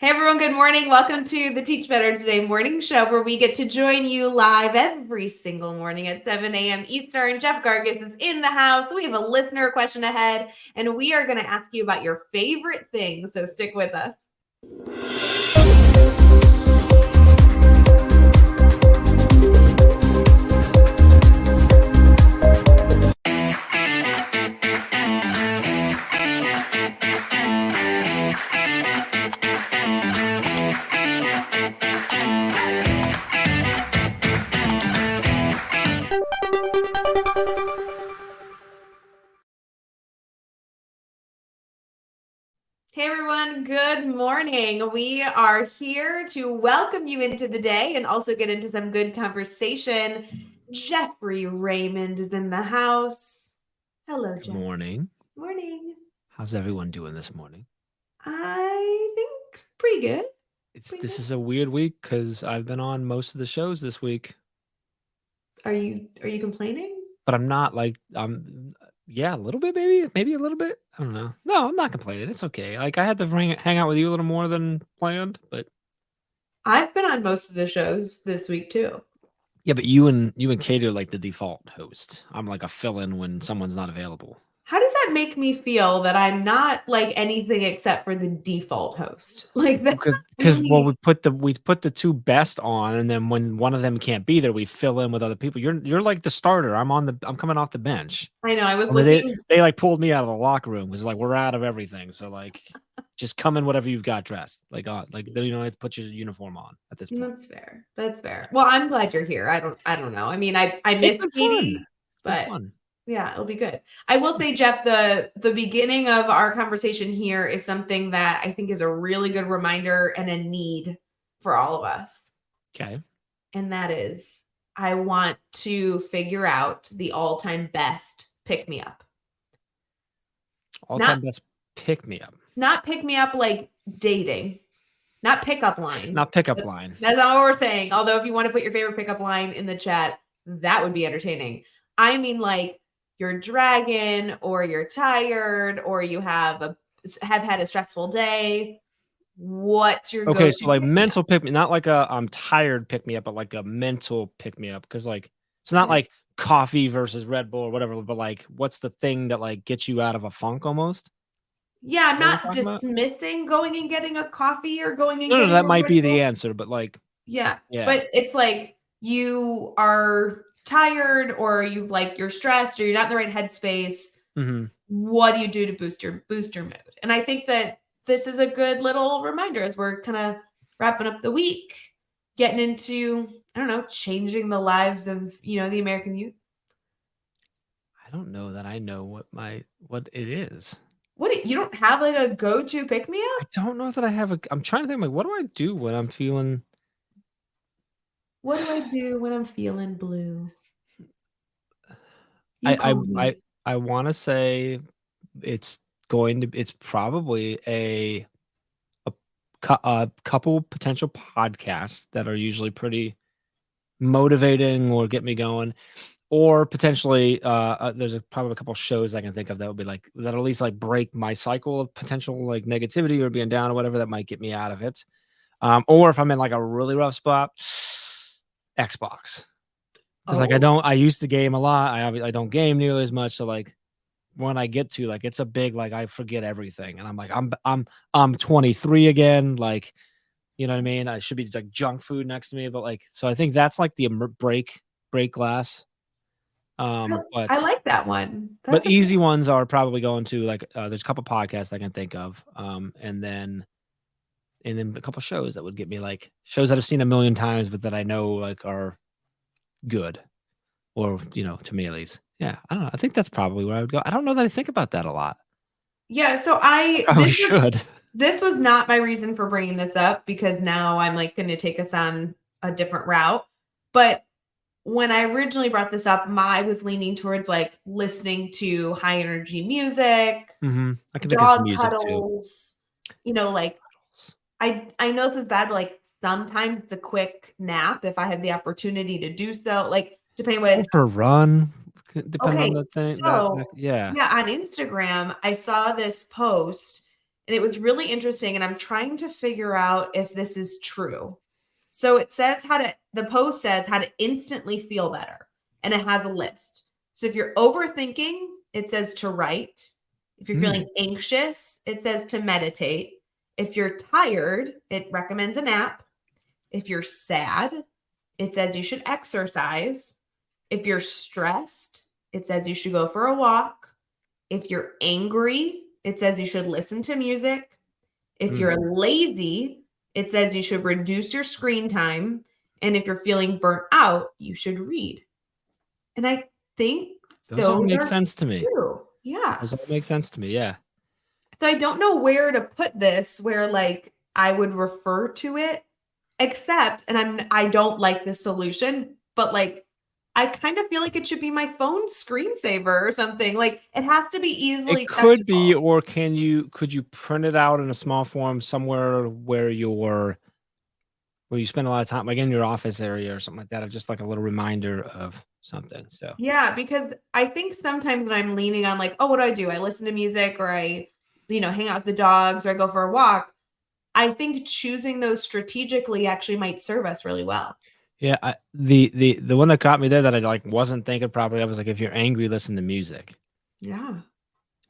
Hey everyone, good morning. Welcome to the Teach Better Today morning show where we get to join you live every single morning at 7 a.m. Eastern. Jeff Gargis is in the house. We have a listener question ahead, and we are going to ask you about your favorite things, so stick with us. Hey everyone, good morning. We are here to welcome you into the day and also get into some good conversation. Jeffrey Raymond is in the house. Hello, Good Jeff. morning. Morning. How's everyone doing this morning? I think pretty good. This is a weird week because I've been on most of the shows this week. Are you complaining? But I'm not yeah, a little bit, maybe a little bit. I don't know. No, I'm not complaining. It's okay. Like I had to hang out with you a little more than planned, but I've been on most of the shows this week too. yeah, but you and Kate are like the default host. I'm like a fill-in when someone's not available. How does that make me feel that I'm not like anything except for the default host? Like that's Because really... we put the two best on, and then when one of them can't be there, we fill in with other people. You're like the starter. I'm coming off the bench. I know. I was I mean, looking. they like pulled me out of the locker room. It was like, we're out of everything. So like, just come in whatever you've got dressed. Like you don't have to put your uniform on at this point. That's fair. That's fair. Well, I'm glad you're here. I don't know. I mean, I It's miss been fun. Katie, It's been but fun. yeah, it'll be good. I will say, Jeff, the beginning of our conversation here is something that I think is a really good reminder and a need for all of us. Okay. And that is, I want to figure out the all-time best pick-me-up. All-time best pick-me-up. Not pick-me-up like dating. Not pickup line. Not pickup line. That's not what we're saying. Although if you want to put your favorite pickup line in the chat, that would be entertaining. I mean, like you're dragging or you're tired or you have had a stressful day. What's your Okay, go-to so like pick-me-up? mental pick-me, not like a I'm tired pick-me-up, but like a mental pick-me-up. Because like it's not like coffee versus Red Bull or whatever, but like what's the thing that like gets you out of a funk almost? Yeah, I'm What are we not talking about? dismissing going and getting a coffee or going and No, getting that a might Red be Bull. the answer, but like Yeah. yeah. But it's like you are tired or you're stressed or you're not in the right headspace. Mm-hmm. What do you do to boost your mood? And I think that this is a good little reminder as we're kind of wrapping up the week, getting into, I don't know, changing the lives of, the American youth. I don't know that I know what it is. You don't have like a go-to pick-me-up? I don't know that I have I'm trying to think like what do I do when I'm feeling What do I do when I'm feeling blue? You I call me. I want to say it's probably a couple potential podcasts that are usually pretty motivating or get me going, or potentially there's probably a couple shows I can think of that would be like that at least like break my cycle of potential like negativity or being down or whatever that might get me out of it. Or if I'm in like a really rough spot, Xbox. Because like I used to game a lot. I don't game nearly as much. So like when I get to like it's a big like I forget everything and I'm like I'm 23 again. Like you know what I mean? I should be like junk food next to me, but like so I think that's like the break glass. I But like that one. but easy ones are probably going to like there's a couple podcasts I can think of, and then a couple shows that would get me like shows that I've seen a million times, but that I know like are good, or to me at least. Yeah, I don't know. I think that's probably where I would go. I don't know that I think about that a lot. Yeah, so Probably should. This was not my reason for bringing this up because now I'm like going to take us on a different route. But when I originally brought this up, I was leaning towards like listening to high energy music, I can think of some dog music cuddles, like I know this is bad, but like sometimes it's a quick nap if I have the opportunity to do so, like depending what it's for a run, depending on okay. the thing. So Yeah. yeah, on Instagram, I saw this post And it was really interesting. And I'm trying to figure out if this is true. So it says the post says how to instantly feel better. And it has a list. So if you're overthinking, it says to write. If you're feeling anxious, it says to meditate. If you're tired, it recommends a nap. If you're sad, it says you should exercise. If you're stressed, it says you should go for a walk. If you're angry, it says you should listen to music. If you're lazy, it says you should reduce your screen time. And if you're feeling burnt out, you should read. And I think Those all those make are sense to me. true. Yeah. Those all make sense to me. Yeah. So I don't know where to put this where like I would refer to it except and I don't like this solution, but like I kind of feel like it should be my phone screensaver or something. Like it has to be easily It could be, accessible. or could you print it out in a small form somewhere where you spend a lot of time, like in your office area or something like that, or just like a little reminder of something. So Yeah, because I think sometimes when I'm leaning on like, oh, what do? I listen to music or I, hang out with the dogs or I go for a walk. I think choosing those strategically actually might serve us really well. yeah, the one that caught me there that I like wasn't thinking properly, I was like, if you're angry, listen to music. Yeah.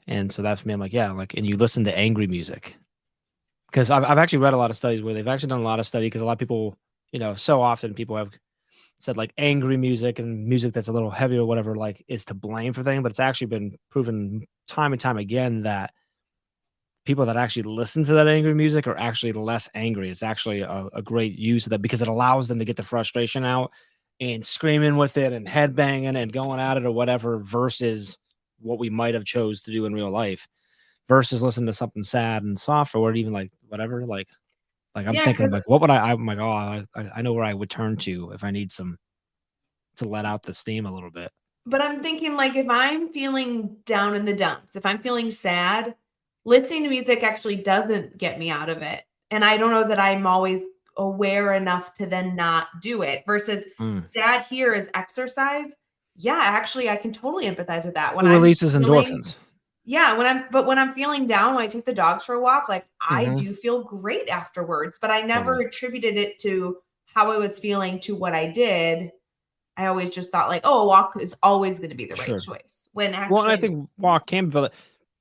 And so that's me. I'm like, yeah, like, and you listen to angry music. Because I've actually read a lot of studies where they've actually done a lot of study because a lot of people, so often people have said like angry music and music that's a little heavier or whatever, like is to blame for things. But it's actually been proven time and time again that people that actually listen to that angry music are actually less angry. It's actually a great use of that because it allows them to get the frustration out and screaming with it and headbanging and going at it or whatever versus what we might have chose to do in real life versus listening to something sad and soft or even like whatever. Like I'm Yeah, thinking because like, what would I'm like, oh, I know where I would turn to if I need some to let out the steam a little bit. but I'm thinking like if I'm feeling down in the dumps, if I'm feeling sad, listening to music actually doesn't get me out of it. And I don't know that I'm always aware enough to then not do it versus Mm. dad here is exercise. Yeah, actually I can totally empathize with that. It When I'm releases feeling endorphins. Yeah, when I'm feeling down, when I take the dogs for a walk, like I Mm-hmm. do feel great afterwards, but I never Totally. attributed it to how I was feeling to what I did. I always just thought like, oh, a walk is always going to be the right Sure. choice. When Well, and I actually, think walk can be,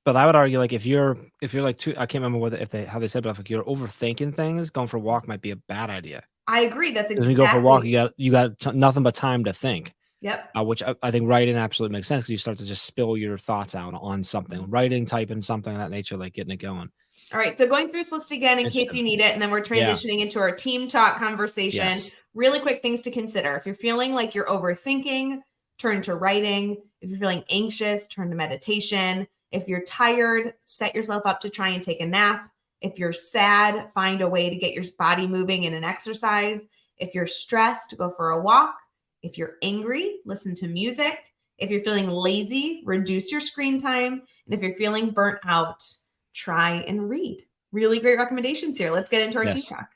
but I would argue like if you're like too, I can't remember what how they said, but if like you're overthinking things, going for a walk might be a bad idea. I agree. That's Because when you go for a walk, exactly. you got nothing but time to think. Yep. Which I think writing absolutely makes sense because you start to just spill your thoughts out on something, writing, typing, something of that nature, like getting it going. All right. So going through this list again in case Interesting. you need it, and then we're Yeah. transitioning into our team talk conversation. Yes. Really quick things to consider. If you're feeling like you're overthinking, turn to writing. If you're feeling anxious, turn to meditation. If you're tired, set yourself up to try and take a nap. If you're sad, find a way to get your body moving in an exercise. If you're stressed, go for a walk. If you're angry, listen to music. If you're feeling lazy, reduce your screen time. And if you're feeling burnt out, try and read. Really great recommendations here. Let's get into our team Yes. talk.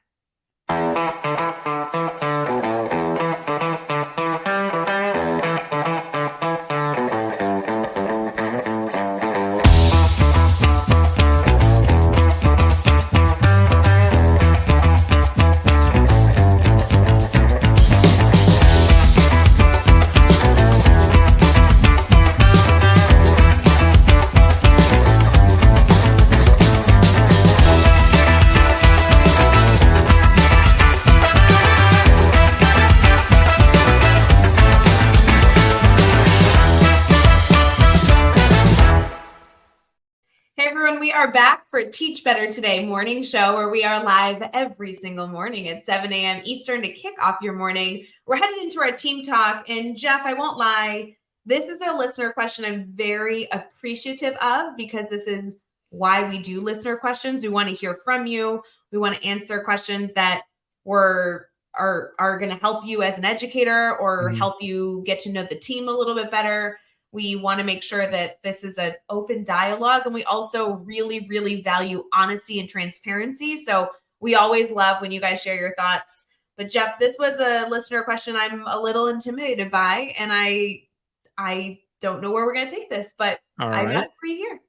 Hey everyone, we are back for Teach Better Today morning show where we are live every single morning at 7 a.m. Eastern to kick off your morning. We're headed into our team talk. And Jeff, I won't lie, this is a listener question I'm very appreciative of because this is why we do listener questions. We want to hear from you. We want to answer questions that are going to help you as an educator or Mhm. help you get to know the team a little bit better. We want to make sure that this is an open dialogue. And we also really, really value honesty and transparency. So we always love when you guys share your thoughts. But Jeff, this was a listener question I'm a little intimidated by. And I don't know where we're going to take this, but All I got right. it for you here.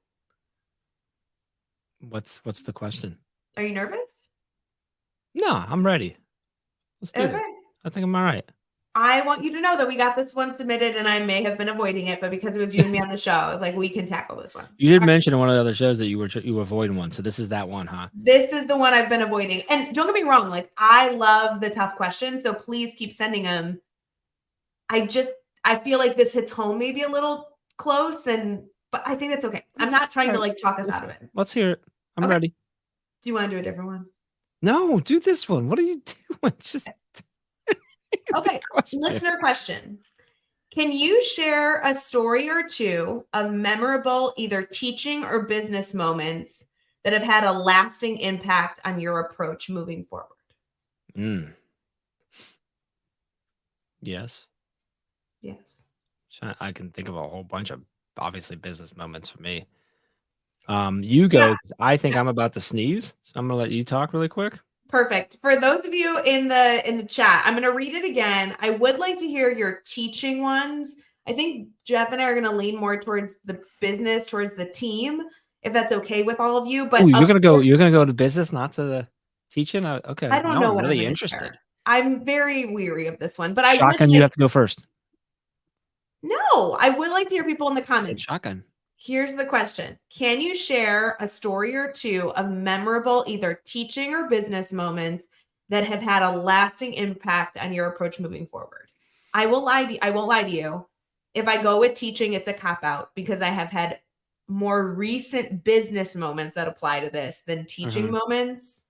What's the question? Are you nervous? No, I'm ready. Let's do this. Okay. I think I'm all right. I want you to know that we got this one submitted, and I may have been avoiding it, but because it was you and me on the show, I was like, we can tackle this one. You did mention in one of the other shows that you were avoiding one, so this is that one, huh? This is the one I've been avoiding. And don't get me wrong, like I love the tough questions, so please keep sending them. I feel like this hits home maybe a little close, but I think that's okay. I'm not trying to like talk us out of it. Let's hear it. I'm Okay. ready. Do you want to do a different one? No, do this one. What are you doing? Just Okay. Listener question. Can you share a story or two of memorable either teaching or business moments that have had a lasting impact on your approach moving forward? Yes. Yes. I can think of a whole bunch of obviously business moments for me. You go. Yeah. I think I'm about to sneeze, so I'm gonna let you talk really quick. Perfect. For those of you in the chat, I'm going to read it again. I would like to hear your teaching ones. I think Jeff and I are going to lean more towards the business, towards the team, if that's okay with all of you. But oh, you're gonna go. You're gonna go to business, not to the teaching. Okay. I don't Now know I'm what I'm really going to interested. share. I'm very weary of this one, but I would Shotgun. You have to go first. No, I would like to hear people in the I said comments. shotgun. Here's the question. Can you share a story or two of memorable either teaching or business moments that have had a lasting impact on your approach moving forward? I won't lie to you. If I go with teaching, it's a cop out because I have had more recent business moments that apply to this than teaching moments.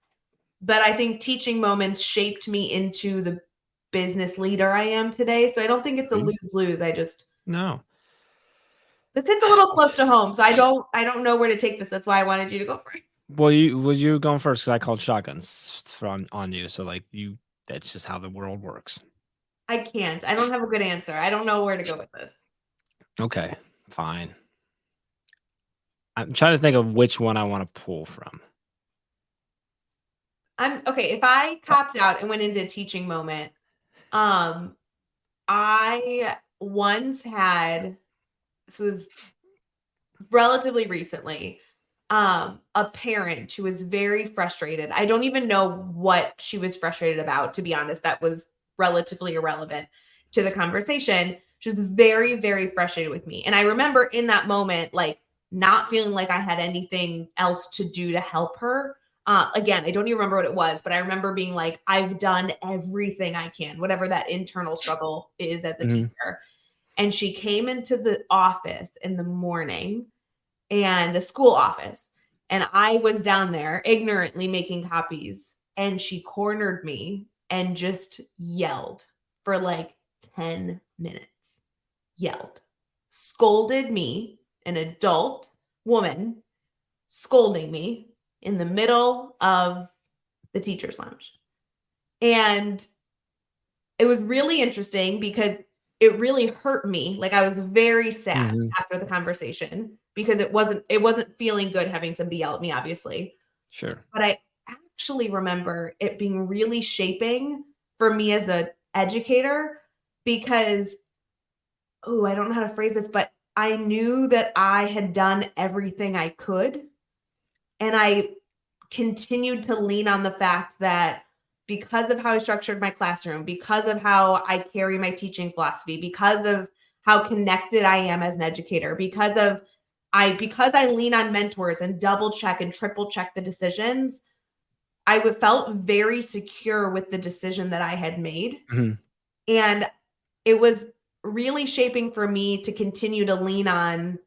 But I think teaching moments shaped me into the business leader I am today. So I don't think it's a lose-lose. No. This hits a little close to home, so I don't know where to take this. That's why I wanted you to go first. Well, you going first because I called shotguns on you. So like that's just how the world works. I can't. I don't have a good answer. I don't know where to go with this. Okay, fine. I'm trying to think of which one I want to pull from. I'm okay. If I copped out and went into a teaching moment, I once had, this was relatively recently, a parent who was very frustrated. I don't even know what she was frustrated about, to be honest. That was relatively irrelevant to the conversation. She was very, very frustrated with me. And I remember in that moment, like not feeling like I had anything else to do to help her. Again, I don't even remember what it was, but I remember being like, I've done everything I can, whatever that internal struggle is as a teacher. And she came into the office in the morning, and the school office, and I was down there ignorantly making copies, and she cornered me and just yelled for like 10 minutes. Yelled. Scolded me, an adult woman scolding me in the middle of the teacher's lounge. And it was really interesting because it really hurt me. Like I was very sad after the conversation because it wasn't feeling good having somebody yell at me, obviously. Sure. But I actually remember it being really shaping for me as an educator because, I don't know how to phrase this, but I knew that I had done everything I could. And I continued to lean on the fact that because of how I structured my classroom, because of how I carry my teaching philosophy, because of how connected I am as an educator, because I lean on mentors and double check and triple check the decisions, I felt very secure with the decision that I had made. And it was really shaping for me to continue to lean on,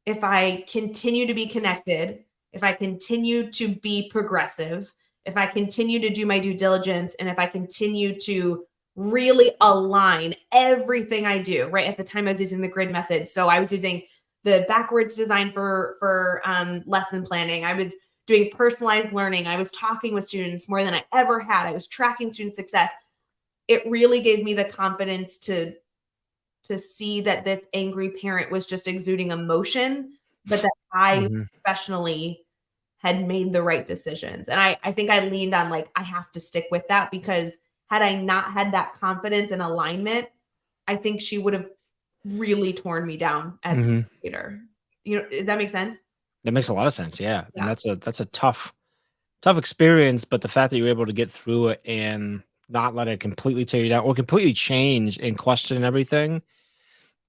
if I continue to be connected, if I continue to be progressive, if I continue to do my due diligence, and if I continue to really align everything I do, right? At the time I was using the grid method. So I was using the backwards design for lesson planning. I was doing personalized learning. I was talking with students more than I ever had. I was tracking student success. It really gave me the confidence to see that this angry parent was just exuding emotion, but that I professionally had made the right decisions. And I think I leaned on like, I have to stick with that, because had I not had that confidence and alignment, I think she would have really torn me down as a leader. Does that make sense? That makes a lot of sense. Yeah. And Yeah. that's a tough experience, but the fact that you were able to get through it and not let it completely tear you down or completely change and question everything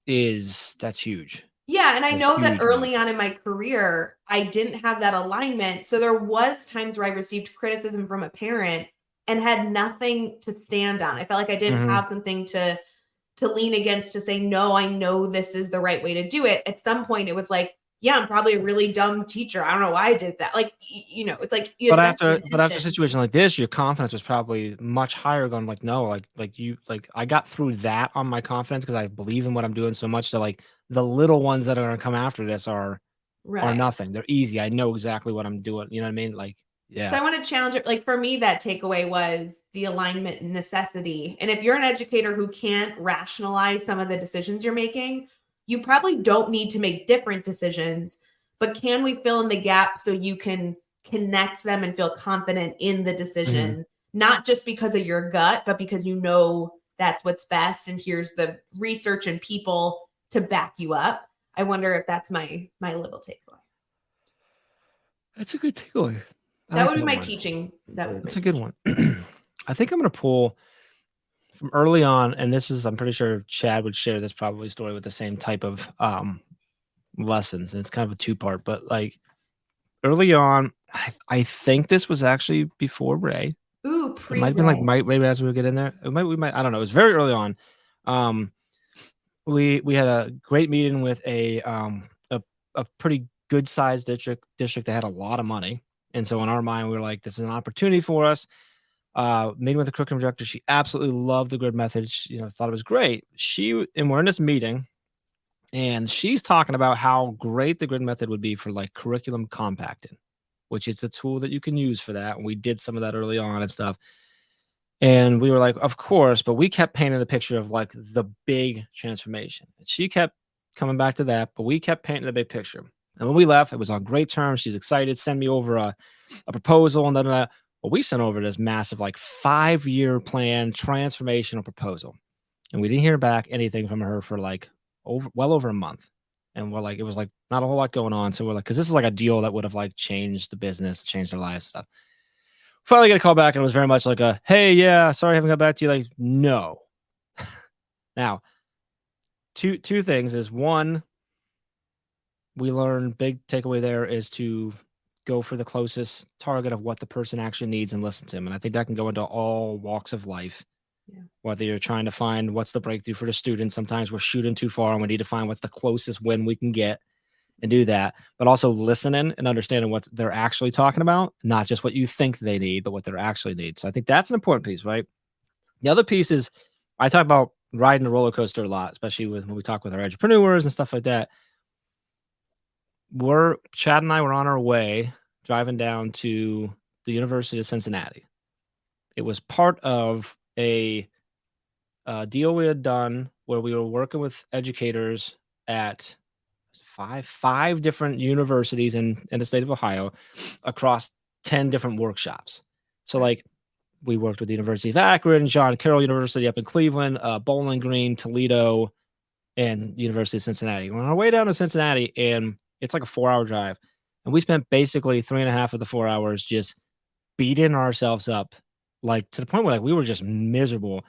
that's huge. Yeah, and I A know that huge amount. early on in my career, I didn't have that alignment, so there was times where I received criticism from a parent and had nothing to stand on. I felt like I didn't Mhm. have something to lean against to say, "No, I know this is the right way to do it." At some point, it was like, "Yeah, I'm probably a really dumb teacher. I don't know why I did that." Like, it's like you But had the best of after a intentions. situation like this, your confidence was probably much higher going like, "No, I got through that on my confidence because I believe in what I'm doing so much that, like, the little ones that are gonna come after this are Right. nothing. They're easy. I know exactly what I'm doing." You know what I mean? Like, So yeah. I want to challenge it. Like for me, that takeaway was the alignment and necessity. And if you're an educator who can't rationalize some of the decisions you're making, you probably don't need to make different decisions. But can we fill in the gap so you can connect them and feel confident in the Mhm. decision, not just because of your gut, but because you know that's what's best and here's the research and people to back you up. I wonder if that's my little takeaway. That's a good takeaway. I That like would be that my one. teaching. That would be my That's a good teaching. one. I think I'm gonna pull from early on, and this is I'm pretty sure Chad would share this probably story with the same type of, lessons, and it's kind of a two-part, but, like, early on, I think this was actually before Ray. Ooh, It might have been, like, pre-Ray. maybe as we get in there. We might I don't know. It was very early on. Um, we had a great meeting with a pretty good-sized district that had a lot of money, and so in our mind, we were like, "This is an opportunity for us." Meeting with the curriculum director, she absolutely loved the grid method. She, thought it was great. And we're in this meeting, and she's talking about how great the grid method would be for like curriculum compacting, which is a tool that you can use for that. And we did some of that early on and stuff. And we were like, of course, but we kept painting the picture of like the big transformation. And she kept coming back to that, but we kept painting the big picture. And when we left, it was on great terms. She's excited, send me over a proposal and then well, we sent over this massive like 5-year plan transformational proposal. And we didn't hear back anything from her for like over a month. And we're like, it was like not a whole lot going on. So we're like, because this is like a deal that would have like changed the business, changed our lives and stuff. Finally get a call back and it was very much like a, hey, yeah, sorry I haven't got back to you. Like, no. Now, two things is one, we learned big takeaway there is to go for the closest target of what the person actually needs and listen to them. And I think that can go into all walks of life. Yeah. Whether you're trying to find what's the breakthrough for the student, sometimes we're shooting too far and we need to find what's the closest win we can get and do that, but also listening and understanding what they're actually talking about, not just what you think they need, but what they're actually need. So I think that's an important piece, right? The other piece is I talk about riding the roller coaster a lot, especially when we talk with our entrepreneurs and stuff like that. Chad and I were on our way driving down to the University of Cincinnati. It was part of a deal we had done where we were working with educators at five different universities in the state of Ohio across 10 different workshops. So Okay. like we worked with the University of Akron, John Carroll University up in Cleveland, Bowling Green, Toledo, and University of Cincinnati. We're on our way down to Cincinnati, and it's like a 4-hour drive. And we spent basically 3.5 of the 4 hours just beating ourselves up, like to the point where like we were just miserable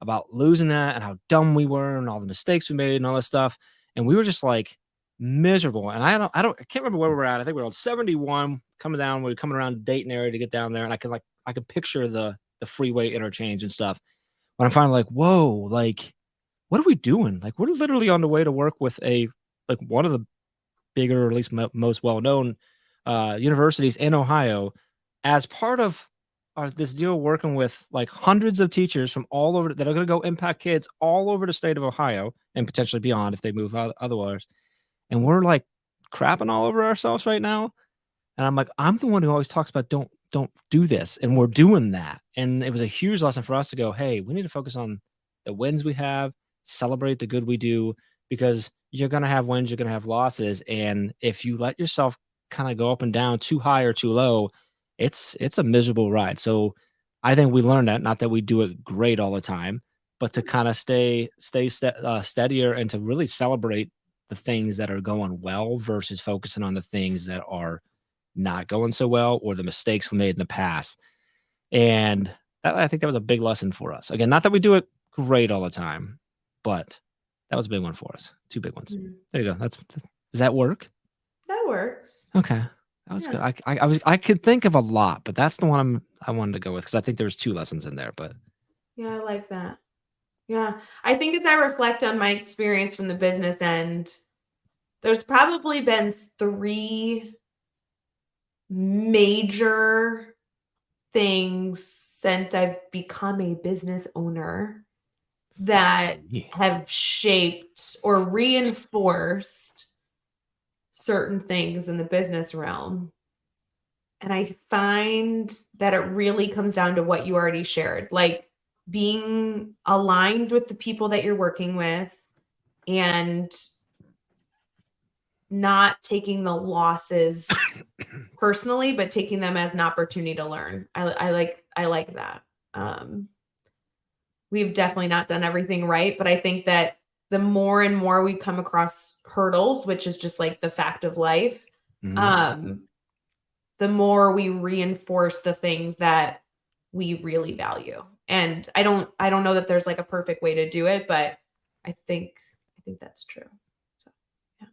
about losing that and how dumb we were and all the mistakes we made and all this stuff. And we were just like miserable. And I can't remember where we were at. I think we were on 71 coming down. We were coming around Dayton area to get down there. And I could picture the freeway interchange and stuff. When I'm finally like, whoa, like, what are we doing? Like, we're literally on the way to work with like one of the bigger, or at least most well known universities in Ohio as part of this deal working with like hundreds of teachers from all over that are going to go impact kids all over the state of Ohio and potentially beyond if they move otherwise. And we're like crapping all over ourselves right now. And I'm like, I'm the one who always talks about don't do this. And we're doing that. And it was a huge lesson for us to go, hey, we need to focus on the wins we have, celebrate the good we do, because you're gonna have wins, you're gonna have losses. And if you let yourself kind of go up and down too high or too low, it's a miserable ride. So I think we learned that, not that we do it great all the time, but to kind of steadier and to really celebrate the things that are going well versus focusing on the things that are not going so well or the mistakes we made in the past. And I think that was a big lesson for us. Again, not that we do it great all the time, but that was a big one for us. 2 big ones. There you go. Does that work? That works. Okay. That was good. I could think of a lot, but that's the one I wanted to go with because I think there was 2 lessons in there. But yeah, I like that. Yeah. I think as I reflect on my experience from the business end, there's probably been 3 major things since I've become a business owner that have shaped or reinforced certain things in the business realm. And I find that it really comes down to what you already shared, like being aligned with the people that you're working with and not taking the losses personally, but taking them as an opportunity to learn. I like that. We've definitely not done everything right, but I think that the more and more we come across hurdles, which is just like the fact of life, the more we reinforce the things that we really value. And I don't know that there's like a perfect way to do it, but I think that's true. So, yeah.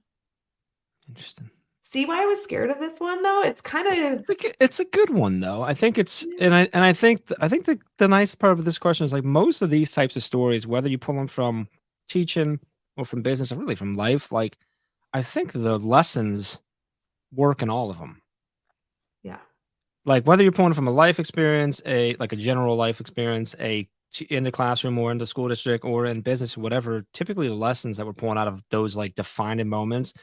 Interesting. See why I was scared of this one though? It's kind of it's a good one though. I think it's and I think the nice part of this question is like most of these types of stories, whether you pull them from teaching or from business or really from life, like I think the lessons work in all of them. Yeah. Like whether you're pulling from a life experience, a general life experience, in the classroom or in the school district or in business or whatever, typically the lessons that we're pulling out of those like defining moments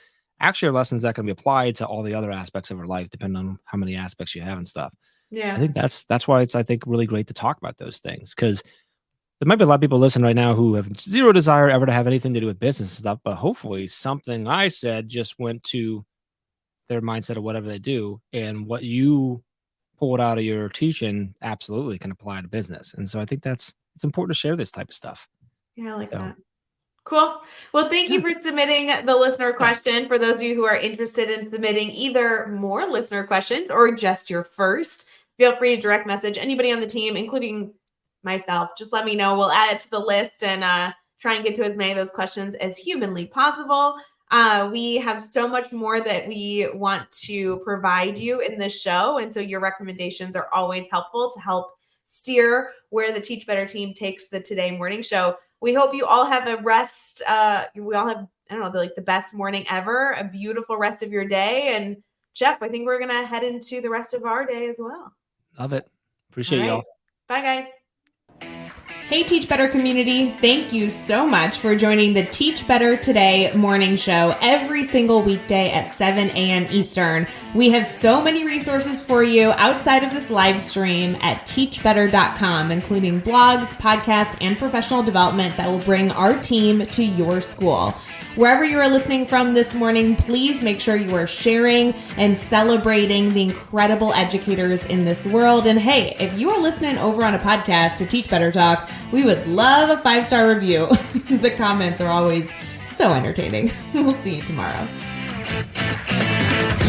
actually are lessons that can be applied to all the other aspects of our life, depending on how many aspects you have and stuff. Yeah. I think that's why it's, I think, really great to talk about those things because there might be a lot of people listening right now who have zero desire ever to have anything to do with business and stuff, but hopefully something I said just went to their mindset of whatever they do, and what you pulled out of your teaching absolutely can apply to business. And so I think it's important to share this type of stuff. Yeah, I like that. Cool. Well, thank you for submitting the listener question. For those of you who are interested in submitting either more listener questions or just your first, feel free to direct message anybody on the team, including myself. Just let me know. We'll add it to the list and try and get to as many of those questions as humanly possible. We have so much more that we want to provide you in this show. And so your recommendations are always helpful to help steer where the Teach Better team takes the Today Morning Show. We hope you all have we all have, the best morning ever, a beautiful rest of your day. And Jeff, I think we're going to head into the rest of our day as well. Love it. Appreciate y'all. Bye, guys. Hey, Teach Better community. Thank you so much for joining the Teach Better Today morning show every single weekday at 7 a.m. Eastern. We have so many resources for you outside of this live stream at teachbetter.com, including blogs, podcasts, and professional development that will bring our team to your school. Wherever you are listening from this morning, please make sure you are sharing and celebrating the incredible educators in this world. And hey, if you are listening over on a podcast to Teach Better Talk, we would love a 5-star review. The comments are always so entertaining. We'll see you tomorrow.